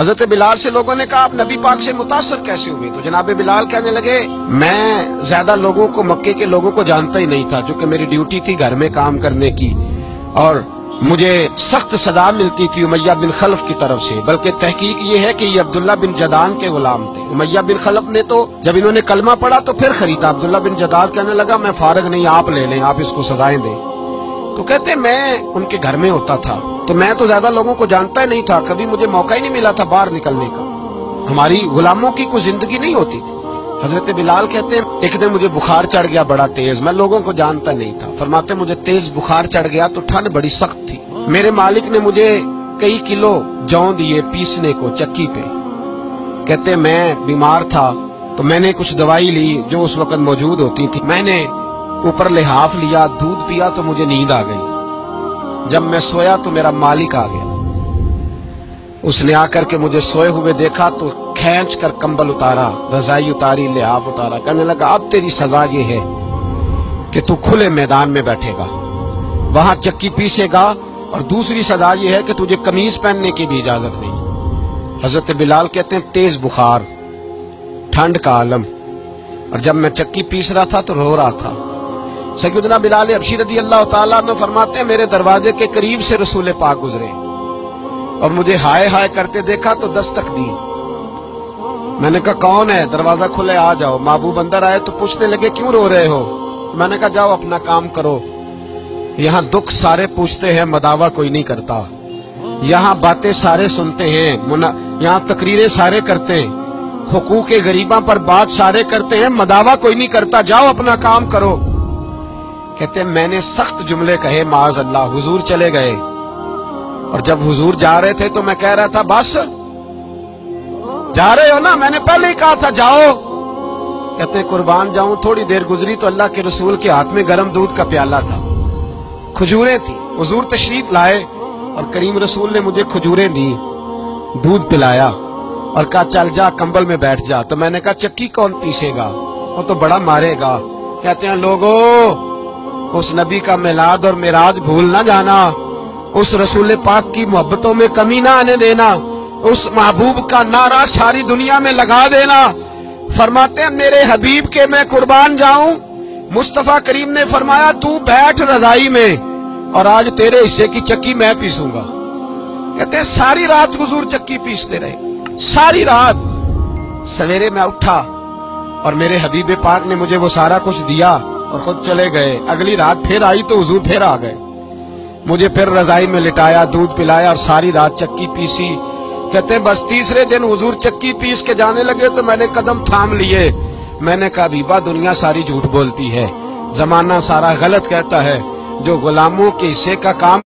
حضرت بلال سے لوگوں نے کہا آپ نبی پاک سے متاثر کیسے ہوئے؟ تو جناب بلال کہنے لگے میں زیادہ لوگوں کو، مکے کے لوگوں کو جانتا ہی نہیں تھا، چونکہ میری ڈیوٹی تھی گھر میں کام کرنے کی اور مجھے سخت سزا ملتی تھی امیہ بن خلف کی طرف سے، بلکہ تحقیق یہ ہے کہ یہ عبداللہ بن جدعان کے غلام تھے۔ امیہ بن خلف نے تو جب انہوں نے کلمہ پڑھا تو پھر خریدا۔ عبداللہ بن جدعان کہنے لگا میں فارغ نہیں، آپ لے لیں، آپ اس کو سزائیں دیں۔ تو کہتے میں ان کے گھر میں ہوتا تھا تو میں تو زیادہ لوگوں کو جانتا ہی نہیں تھا، کبھی مجھے موقع ہی نہیں ملا تھا باہر نکلنے کا، ہماری غلاموں کی کوئی زندگی نہیں ہوتی تھی۔ حضرت بلال کہتے ہیں ایک دن مجھے بخار چڑھ گیا بڑا تیز، میں لوگوں کو جانتا نہیں تھا، فرماتے مجھے تیز بخار چڑھ گیا تو ٹھنڈ بڑی سخت تھی، میرے مالک نے مجھے کئی کلو جوں دیے پیسنے کو چکی پہ۔ کہتے میں بیمار تھا تو میں نے کچھ دوائی لی جو اس وقت موجود ہوتی تھی، میں نے اوپر لحاف لیا، دودھ پیا تو مجھے نیند آ گئی۔ جب میں سویا تو میرا مالک آ گیا، اس نے آ کر کے مجھے سوئے ہوئے دیکھا تو کھینچ کر کمبل اتارا، رضائی اتاری، لحاف اتارا، کہنے لگا اب تیری سزا یہ ہے کہ تو کھلے میدان میں بیٹھے گا، وہاں چکی پیسے گا، اور دوسری سزا یہ ہے کہ تجھے قمیض پہننے کی بھی اجازت نہیں۔ حضرت بلال کہتے ہیں تیز بخار، ٹھنڈ کا عالم، اور جب میں چکی پیس رہا تھا تو رو رہا تھا۔ سیدنا بلال حبشی رضی اللہ تعالیٰ عنہ فرماتے ہیں میرے دروازے کے قریب سے رسول پاک گزرے اور مجھے ہائے ہائے کرتے دیکھا تو دستک دی۔ میں نے کہا کون ہے؟ دروازہ کھلے آ جاؤ۔ محبوب اندر آئے تو پوچھنے لگے کیوں رو رہے ہو؟ میں نے کہا جاؤ اپنا کام کرو، یہاں دکھ سارے پوچھتے ہیں، مداوع کوئی نہیں کرتا، یہاں باتیں سارے سنتے ہیں، یہاں تقریریں سارے کرتے ہیں، حقوق غریباں پر بات سارے کرتے ہیں، مداوع کوئی نہیں کرتا، جاؤ اپنا کام کرو۔ کہتے ہیں میں نے سخت جملے کہے معاذ اللہ، حضور چلے گئے، اور جب حضور جا رہے تھے تو میں کہہ رہا تھا بس جا رہے ہو نا، میں نے پہلے ہی کہا تھا جاؤ۔ کہتے ہیں قربان جاؤں، تھوڑی دیر گزری تو اللہ کے رسول کے ہاتھ میں گرم دودھ کا پیالہ تھا، کھجوریں تھی، حضور تشریف لائے اور کریم رسول نے مجھے کھجوریں دی، دودھ پلایا اور کہا چل جا کمبل میں بیٹھ جا۔ تو میں نے کہا چکی کون پیسے گا؟ وہ تو بڑا مارے گا۔ کہتے ہیں لوگو اس نبی کا میلاد اور معراج بھول نہ جانا، اس رسول پاک کی محبتوں میں کمی نہ آنے دینا، اس محبوب کا نعرہ ساری دنیا میں لگا دینا۔ فرماتے ہیں میرے حبیب کے میں قربان جاؤں، مصطفیٰ کریم نے فرمایا تو بیٹھ رضائی میں اور آج تیرے حصے کی چکی میں پیسوں گا۔ کہتے ہیں ساری رات حضور چکی پیستے رہے، ساری رات۔ سویرے میں اٹھا اور میرے حبیب پاک نے مجھے وہ سارا کچھ دیا اور خود چلے گئے۔ اگلی رات پھر آئی تو حضور پھر آ گئے، مجھے پھر رضائی میں لٹایا، دودھ پلایا اور ساری رات چکی پیسی۔ کہتے ہیں بس تیسرے دن حضور چکی پیس کے جانے لگے تو میں نے قدم تھام لیے، میں نے کہا حبیبہ دنیا ساری جھوٹ بولتی ہے، زمانہ سارا غلط کہتا ہے، جو غلاموں کے حصے کا کام